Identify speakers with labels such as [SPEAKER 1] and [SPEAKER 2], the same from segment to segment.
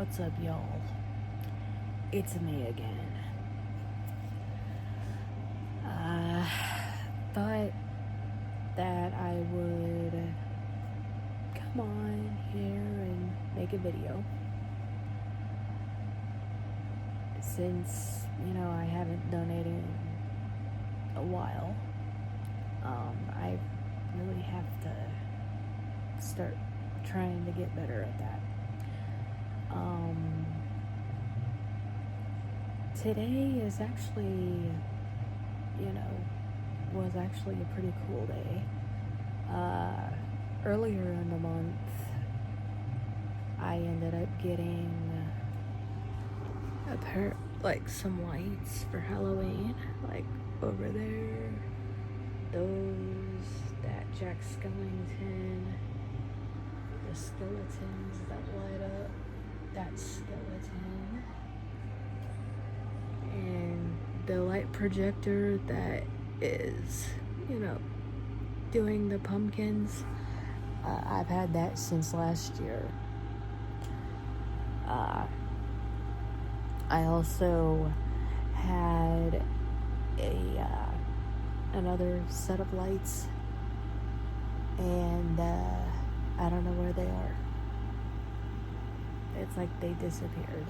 [SPEAKER 1] What's up, y'all? It's me again. Thought that I would come on here and make a video. Since, I haven't done it in a while, I really have to start trying to get better at that. Today is actually, was actually a pretty cool day. Earlier in the month, I ended up getting some lights for Halloween, like over there, that Jack Skellington, the skeletons that light up, that skeleton, and the light projector that is, doing the pumpkins. I've had that since last year. I also had another set of lights, and I don't know where they are. It's like they disappeared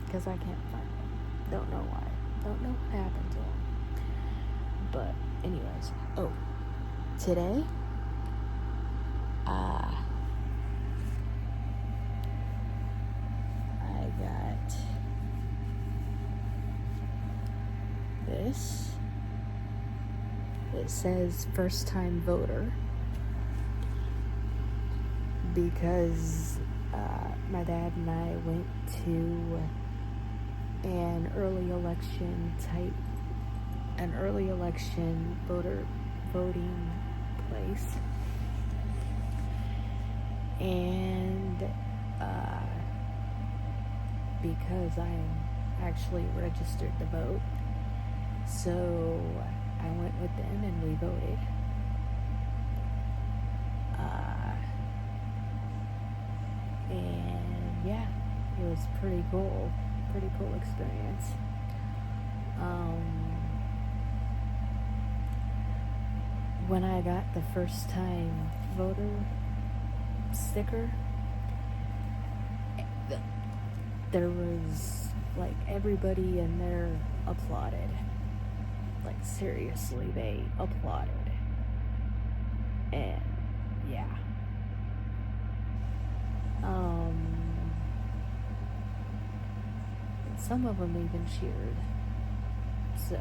[SPEAKER 1] because I can't find them. Don't know why. Don't know what happened to them. But anyways, today I got this. It says first time voter because my dad and I went to an early election voting place, and because I am actually registered to vote, so I went with them and we voted. And yeah, it was pretty cool experience. When I got the first time voter sticker, there was everybody in there applauded. Seriously, they applauded. And yeah. Some of them even cheered. So,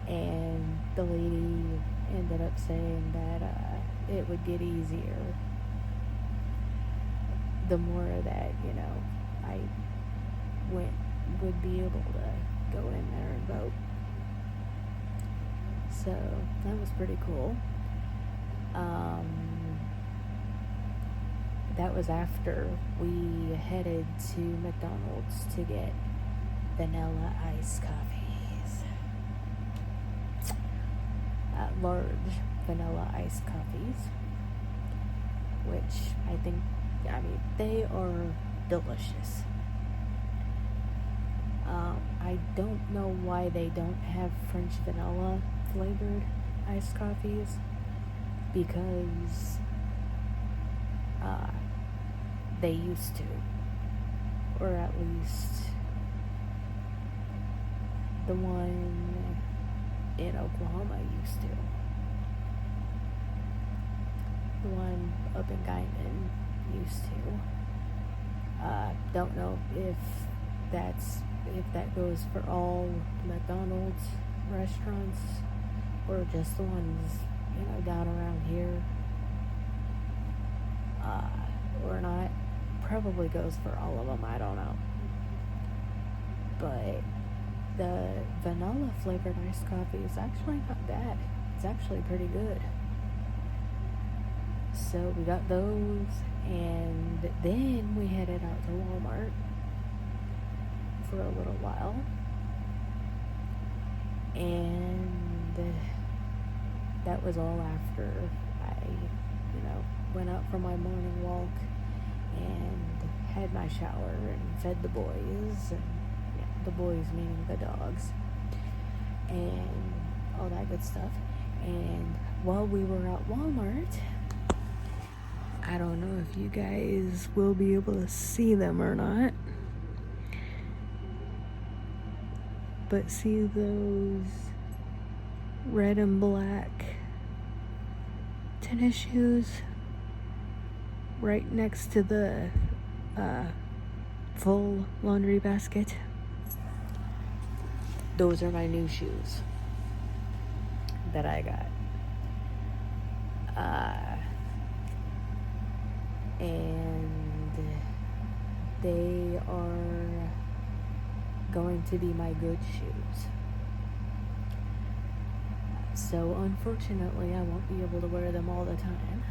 [SPEAKER 1] and the lady ended up saying that it would get easier the more that, I would be able to go in there and vote. So that was pretty cool. That was after we headed to McDonald's to get vanilla iced coffees. Large vanilla iced coffees, which they are delicious. I don't know why they don't have French vanilla flavored iced coffees, because they used to, or at least the one in Oklahoma used to. The one up in Guymon used to. Don't know if that goes for all McDonald's restaurants or just the ones, down around here, or not. Probably goes for all of them, I don't know. But the vanilla flavored iced coffee is actually not bad. It's actually pretty good. So we got those, and then we headed out to Walmart for a little while, and that was all after I, went out for my morning walk and had my shower and fed the boys, and the boys meaning the dogs, and all that good stuff. And while we were at Walmart, I don't know if you guys will be able to see them or not, but see those red and black tennis shoes right next to the full laundry basket? Those are my new shoes that I got. And they are going to be my good shoes. So unfortunately, I won't be able to wear them all the time.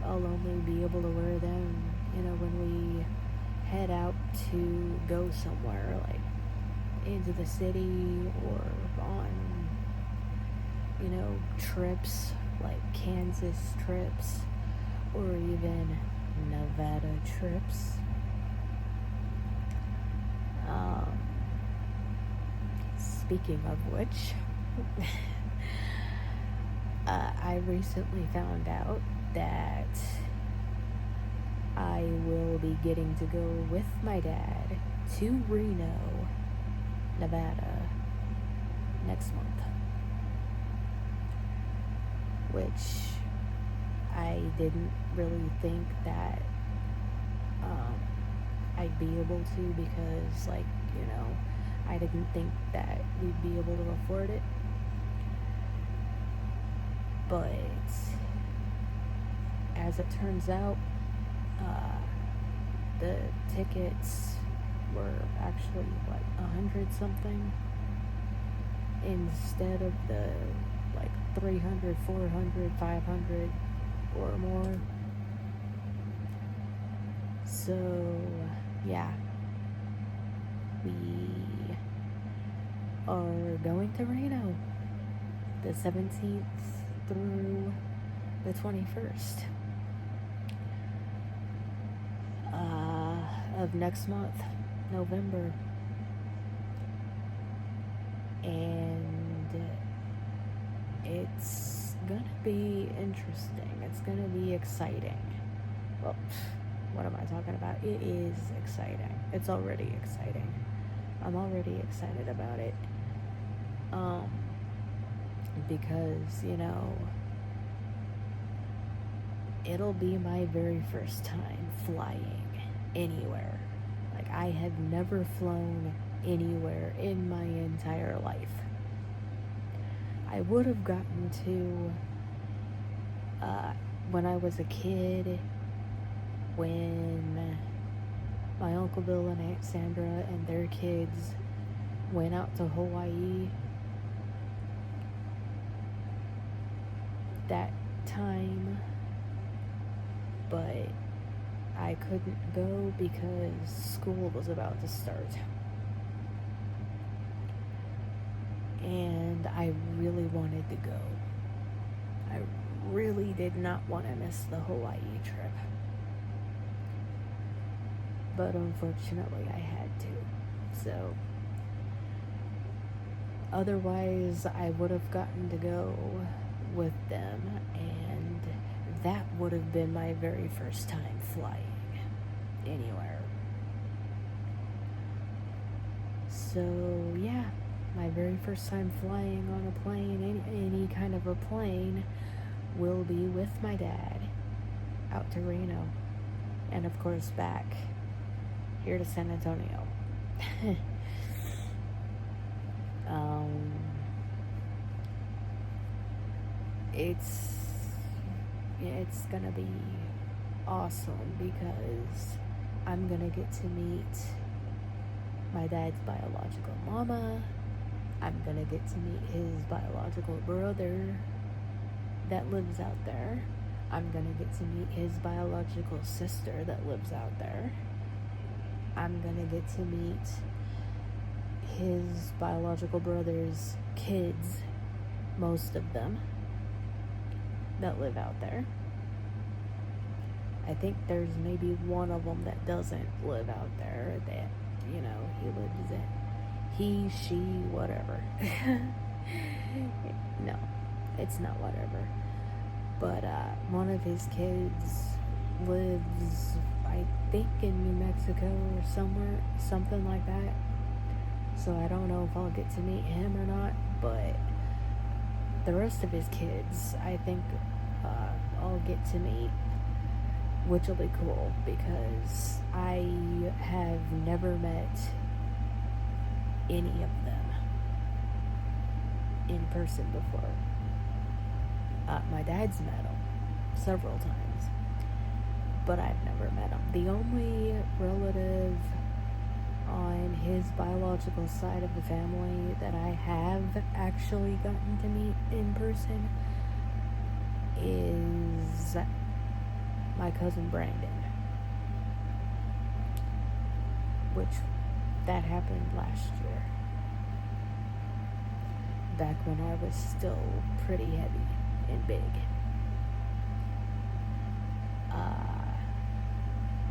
[SPEAKER 1] I'll only be able to wear them, when we head out to go somewhere, like into the city or on, trips, like Kansas trips or even Nevada trips. Speaking of which, I recently found out that I will be getting to go with my dad to Reno, Nevada next month, which I didn't really think that I'd be able to, because I didn't think that we'd be able to afford it. But as it turns out, the tickets were actually $100 something instead of the 300, 400, 500 or more. So yeah, we are going to Reno the 17th through the 21st of next month, November. And it's gonna be interesting. It's gonna be exciting. Well, what am I talking about? It is exciting. It's already exciting. I'm already excited about it. Because, it'll be my very first time flying anywhere. I have never flown anywhere in my entire life. I would have gotten to, when I was a kid, when my Uncle Bill and Aunt Sandra and their kids went out to Hawaii. That time, but I couldn't go because school was about to start. And I really wanted to go. I really did not want to miss the Hawaii trip. But unfortunately, I had to. So, otherwise, I would have gotten to go with them, and that would have been my very first time flying anywhere. So yeah, my very first time flying on a plane, any kind of a plane, will be with my dad out to Reno, and of course back here to San Antonio. It's gonna be awesome because I'm gonna get to meet my dad's biological mama. I'm gonna get to meet his biological brother that lives out there. I'm gonna get to meet his biological sister that lives out there. I'm gonna get to meet his biological brother's kids, most of them, that live out there. I think there's maybe one of them that doesn't live out there, that, you know, he lives in. He, she, whatever. No, it's not whatever. But one of his kids lives, I think, in New Mexico or somewhere, something like that. So I don't know if I'll get to meet him or not, but the rest of his kids, I think I'll get to meet, which will be cool, because I have never met any of them in person before. My dad's met them several times, but I've never met him. The only relative on his biological side of the family that I have actually gotten to meet in person is my cousin Brandon, which that happened last year, back when I was still pretty heavy and big.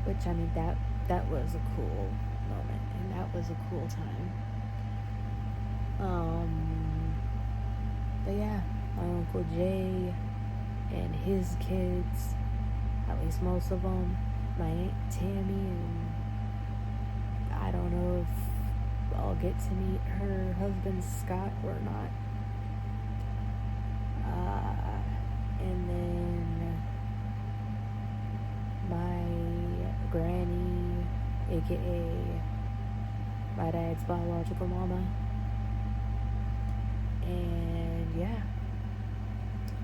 [SPEAKER 1] Which, I mean, that was a cool moment, and that was a cool time. But yeah, my Uncle Jay and his kids, at least most of them, my Aunt Tammy, and I don't know if I'll get to meet her husband Scott or not. And then my granny, aka my dad's biological mama. And yeah,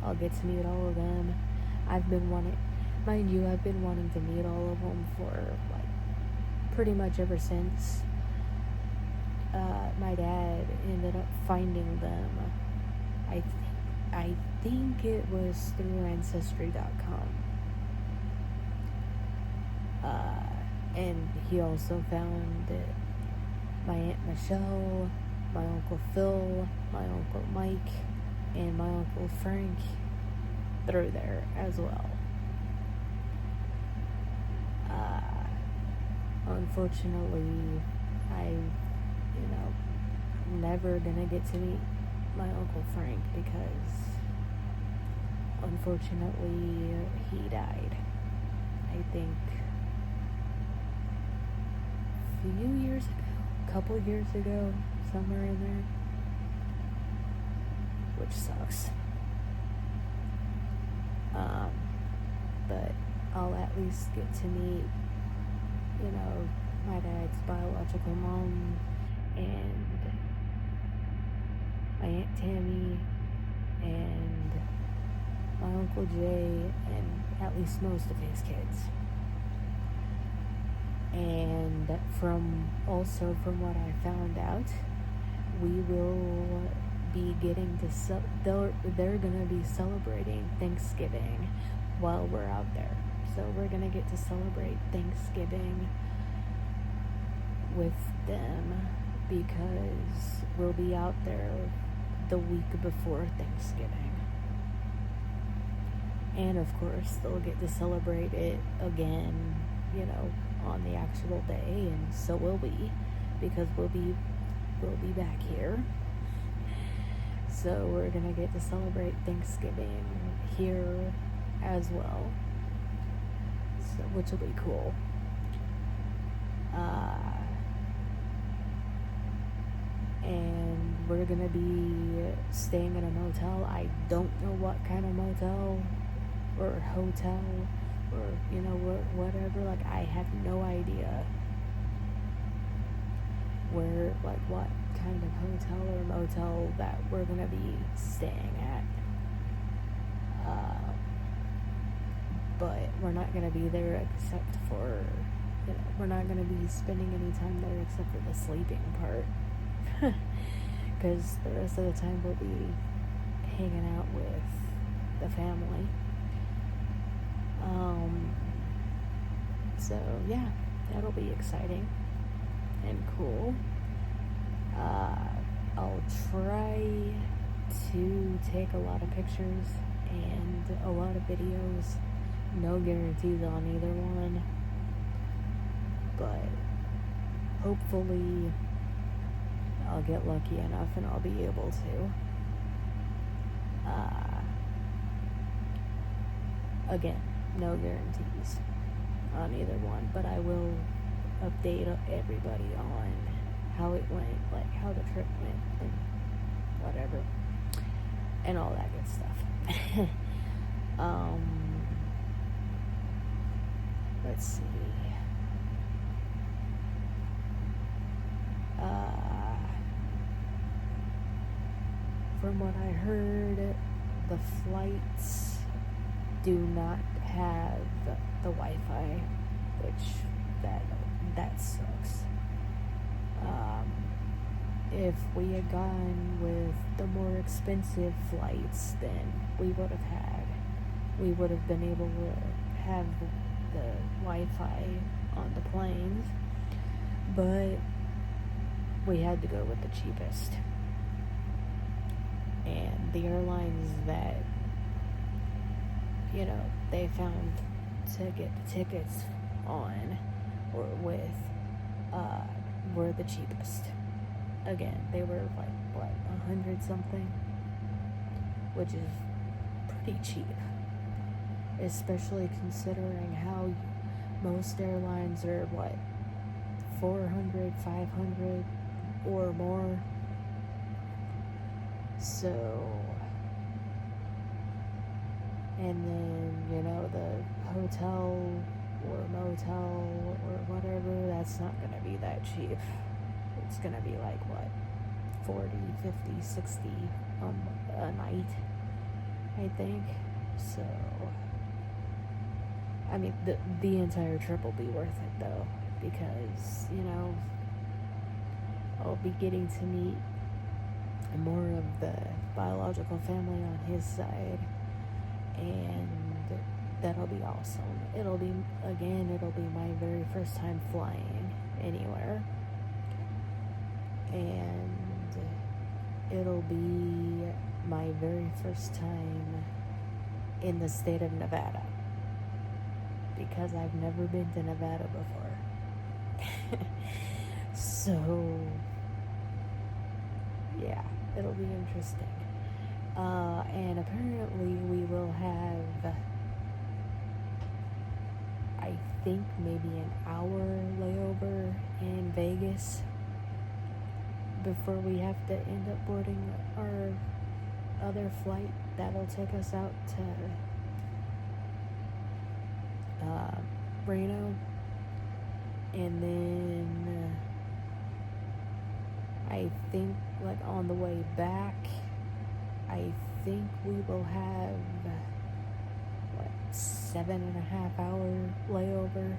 [SPEAKER 1] I'll get to meet all of them. I've been wanting to meet all of them for like pretty much ever since my dad ended up finding them. I think it was through Ancestry.com. And he also found my Aunt Michelle, my Uncle Phil, my Uncle Mike, and my Uncle Frank through there as well. Unfortunately, I'm never gonna get to meet my Uncle Frank because unfortunately he died, I think, a couple years ago, somewhere in there, which sucks. But I'll at least get to meet, my dad's biological mom and my Aunt Tammy and my Uncle Jay and at least most of his kids. And from what I found out, we will be getting to they're gonna be celebrating Thanksgiving while we're out there. So we're gonna get to celebrate Thanksgiving with them because we'll be out there the week before Thanksgiving. And of course, they'll get to celebrate it again, on the actual day, and so will we, because we'll be back here. So we're gonna get to celebrate Thanksgiving here as well, so which will be cool. And we're gonna be staying in a motel. I don't know what kind of motel or hotel or whatever. Like, I have no idea where, like, what kind of hotel or motel that we're gonna be staying at. But we're not gonna be there except for, we're not gonna be spending any time there except for the sleeping part. Because the rest of the time we'll be hanging out with the family. So yeah, that'll be exciting and cool. I'll try to take a lot of pictures and a lot of videos no guarantees on either one, but hopefully I'll get lucky enough and I'll be able to. Again, no guarantees on either one, but I will update everybody on how it went, like how the trip went and whatever, and all that good stuff. Let's see. From what I heard, the flights do not have the Wi-Fi, which that sucks. If we had gone with the more expensive flights, then we would have been able to have the Wi-Fi on the planes, but we had to go with the cheapest. And the airlines that, they found to get the tickets on or with, were the cheapest. Again, they were like, what, 100 something? Which is pretty cheap. Especially considering how most airlines are, what, 400, 500 or more. So, and then, the hotel or motel or whatever, that's not going to be that cheap. It's going to be like, what, 40, 50, 60 a night, I think. So, I mean, the entire trip will be worth it, though, because, I'll be getting to meet more of the biological family on his side, and that'll be awesome. It'll be my very first time flying anywhere, and it'll be my very first time in the state of Nevada, because I've never been to Nevada before. So, yeah, it'll be interesting. And apparently we will have, I think, maybe an hour layover in Vegas before we have to end up boarding our other flight that'll take us out to Reno. And then I think, like, on the way back, I think we will have, 7.5 hour layover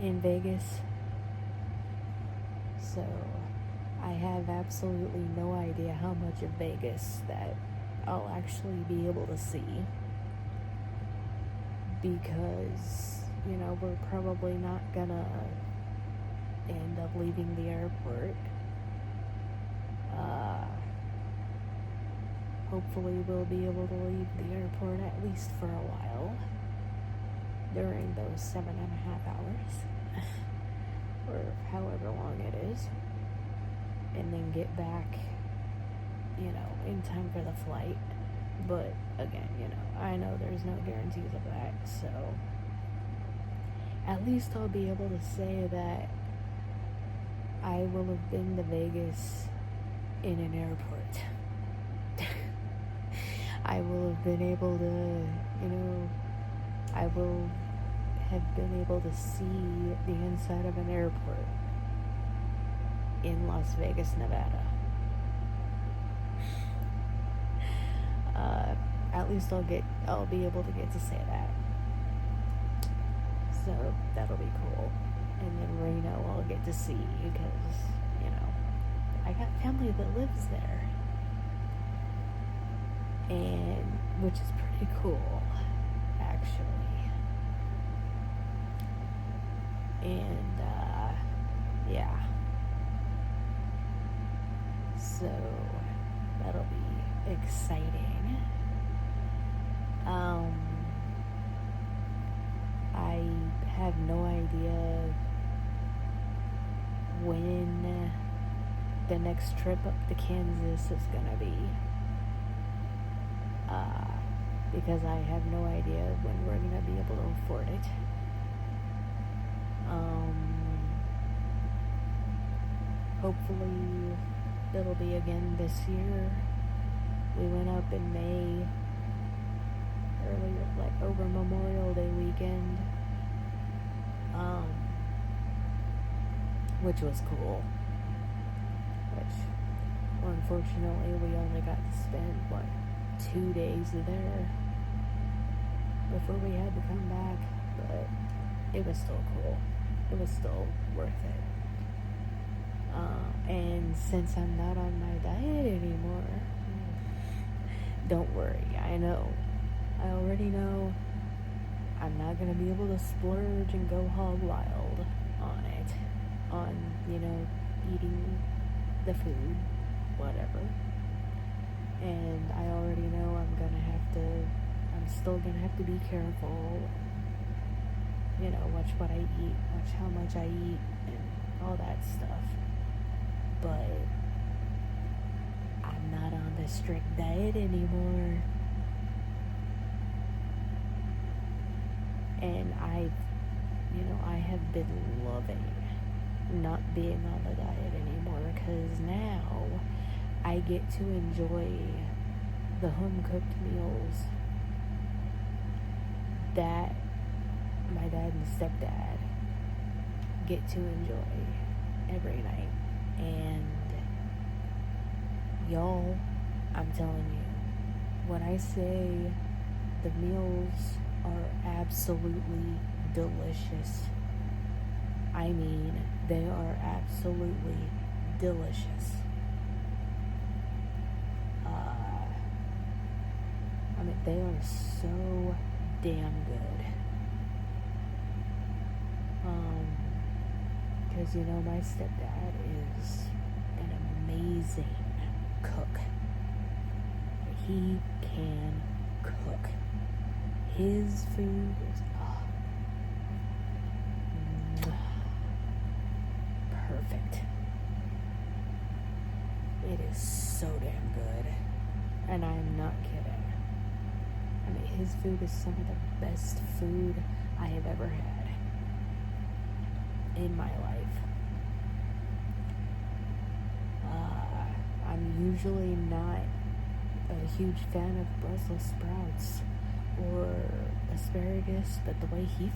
[SPEAKER 1] in Vegas. So I have absolutely no idea how much of Vegas that I'll actually be able to see, because, we're probably not gonna end up leaving the airport. Hopefully we'll be able to leave the airport at least for a while during those 7.5 hours or however long it is, and then get back, in time for the flight. But again, I know there's no guarantees of that, so at least I'll be able to say that I will have been to Vegas in an airport. I will have been able to, I will have been able to see the inside of an airport in Las Vegas, Nevada. At least I'll be able to get to say that. So that'll be cool. And then Reno I'll get to see, because, I got family that lives there. And, which is pretty cool, actually. And, yeah. So, that'll be exciting. have no idea when the next trip up to Kansas is gonna be. Because I have no idea when we're gonna be able to afford it. Hopefully it'll be again this year. We went up in May, earlier, like over Memorial Day weekend, which was cool. Which, unfortunately, we only got to spend, 2 days there before we had to come back, but it was still cool. It was still worth it. And since I'm not on my diet anymore, don't worry, I already know I'm not gonna be able to splurge and go hog wild on it, eating the food, whatever. And I already know I'm still gonna have to be careful, watch what I eat, watch how much I eat, and all that stuff. But I'm not on the strict diet anymore. And I have been loving not being on the diet anymore, because now I get to enjoy the home-cooked meals that my dad and stepdad get to enjoy every night. And y'all, I'm telling you, when I say the meals are absolutely delicious, I mean they are absolutely delicious. They are so damn good. Because my stepdad is an amazing cook. He can cook. His food is perfect. It is so damn good. And I'm not kidding. His food is some of the best food I have ever had in my life. I'm usually not a huge fan of Brussels sprouts or asparagus, but the way he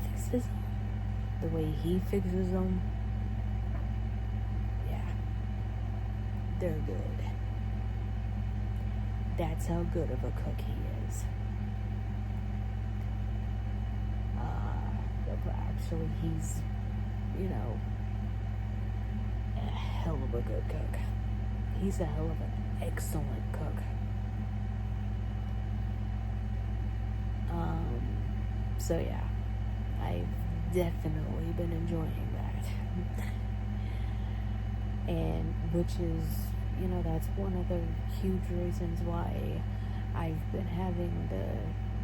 [SPEAKER 1] fixes them, yeah, they're good. That's how good of a cook he is. Actually, he's, a hell of a good cook. He's a hell of an excellent cook. So yeah, I've definitely been enjoying that. And which is, that's one of the huge reasons why I've been having to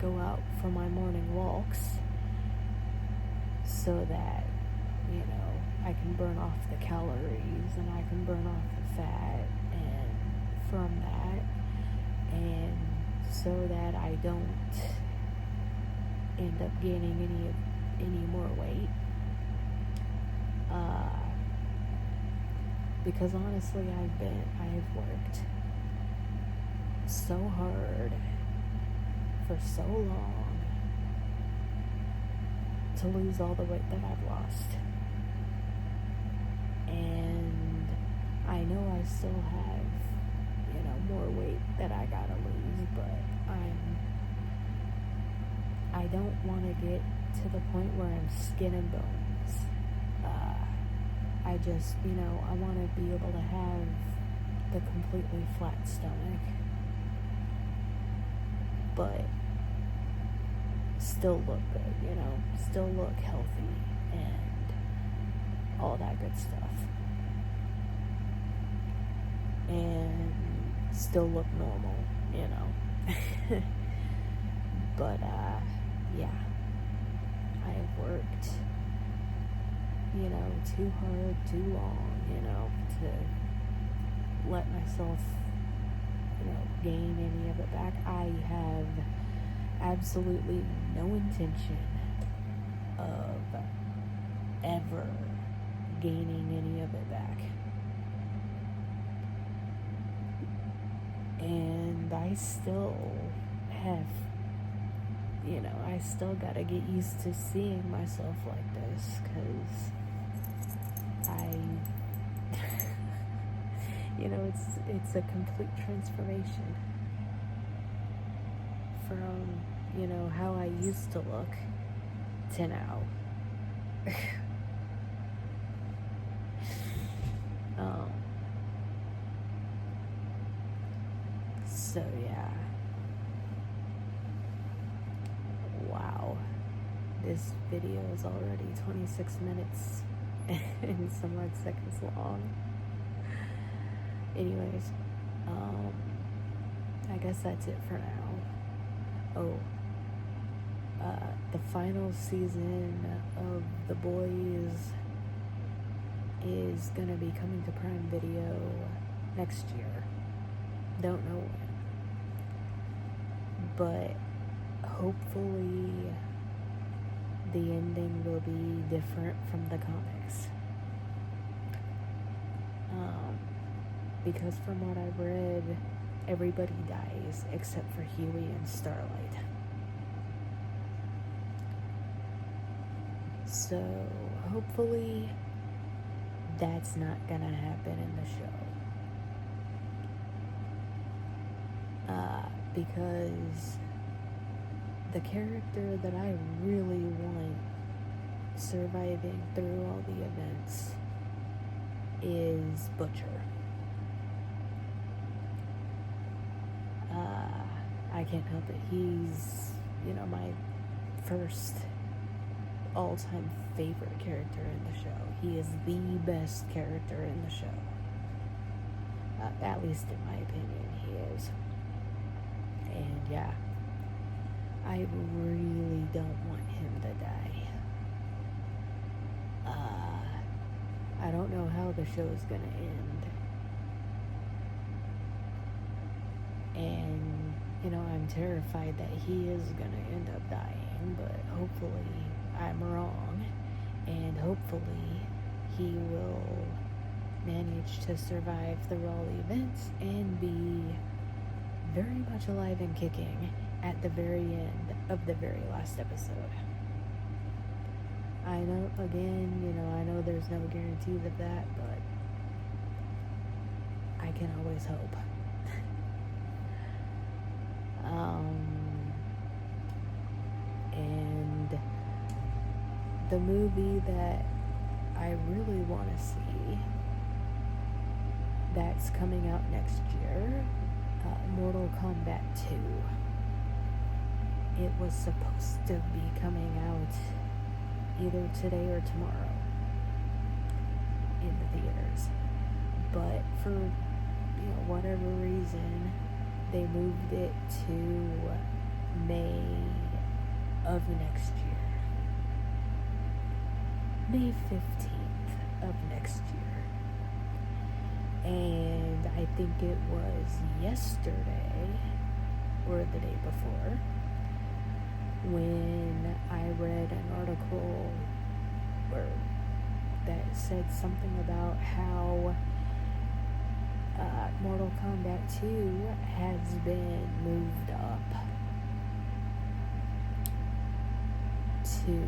[SPEAKER 1] go out for my morning walks, so that, I can burn off the calories and I can burn off the fat, and from that, and so that I don't end up gaining any more weight. Because honestly, I have worked so hard for so long to lose all the weight that I've lost. And I know I still have, more weight that I gotta lose, but I don't want to get to the point where I'm skin and bones. I just, I want to be able to have the completely flat stomach, but still look good, still look healthy and all that good stuff, and still look normal, but yeah, I have worked too hard, too long, to let myself, gain any of it back. I have absolutely no intention of ever gaining any of it back. And I still have, I still gotta get used to seeing myself like this, because it's a complete transformation from, how I used to look to now. So yeah. Wow. This video is already 26 minutes and some odd seconds long. Anyways, I guess that's it for now. The final season of The Boys is gonna be coming to Prime Video next year. Don't know when. But hopefully the ending will be different from the comics. Because from what I've read, everybody dies except for Huey and Starlight. So hopefully that's not gonna happen in the show. Because the character that I really want surviving through all the events is Butcher. I can't help it. He's, my first all-time favorite character in the show. He is the best character in the show. At least in my opinion, he is. And yeah, I really don't want him to die. I don't know how the show is gonna end. And, I'm terrified that he is gonna end up dying, but hopefully I'm wrong. And hopefully he will manage to survive through all the events and be very much alive and kicking at the very end of the very last episode. I know, again, I know there's no guarantees of that, but I can always hope. And the movie that I really want to see that's coming out next year, Mortal Kombat 2. It was supposed to be coming out either today or tomorrow in the theaters, but for whatever reason they moved it to May of next year, May 15th of next year. And I think it was yesterday or the day before when I read an article that said something about how Mortal Kombat 2 has been moved up to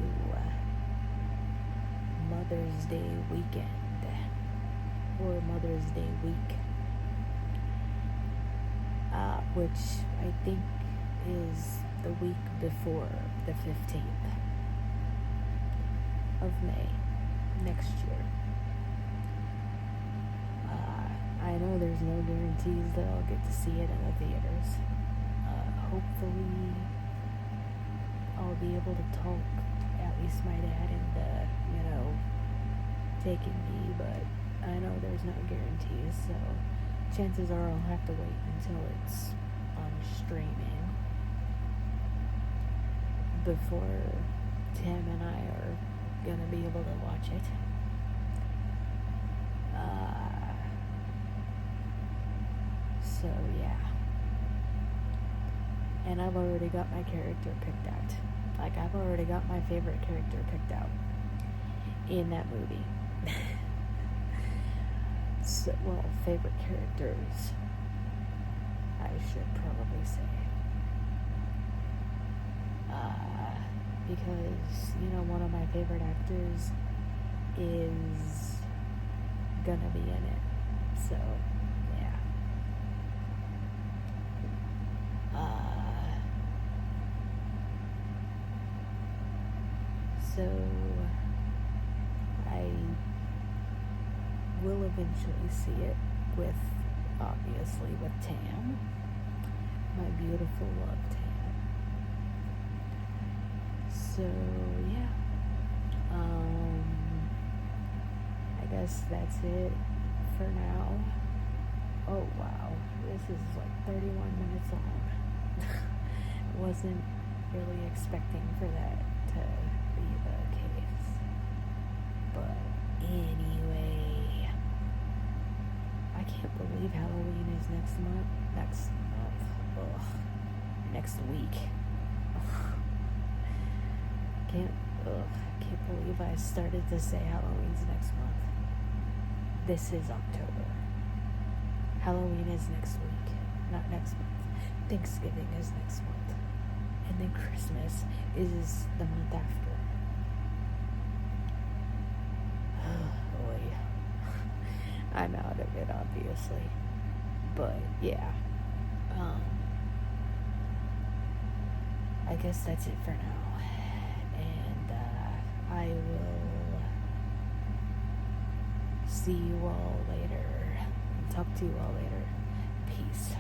[SPEAKER 1] Mother's Day weekend or Mother's Day week, which I think is the week before the 15th of May next year. I know there's no guarantees that I'll get to see it in the theaters. Hopefully I'll be able to talk at least my dad into, taking me, but I know there's no guarantees, so chances are I'll have to wait until it's on streaming before Tim and I are gonna be able to watch it. So yeah. And I've already got my character picked out. Like, I've already got my favorite character picked out in that movie. So, well, favorite characters, I should probably say. Because, you know, one of my favorite actors is gonna be in it. So, yeah. So, I will eventually see it with, obviously, with Tam. My beautiful love, Tam. So, yeah. I guess that's it for now. Oh, wow. This is like 31 minutes long. Wasn't really expecting for that to be the case. But anyway, I can't believe Halloween is next month. Ugh. Next week. Can't believe I started to say Halloween's next month. This is October. Halloween is next week, not next month. Thanksgiving is next month. And then Christmas is the month after. Oh boy. I'm out of it, obviously. But yeah. I guess that's it for now. And I will see you all later. Talk to you all later. Peace.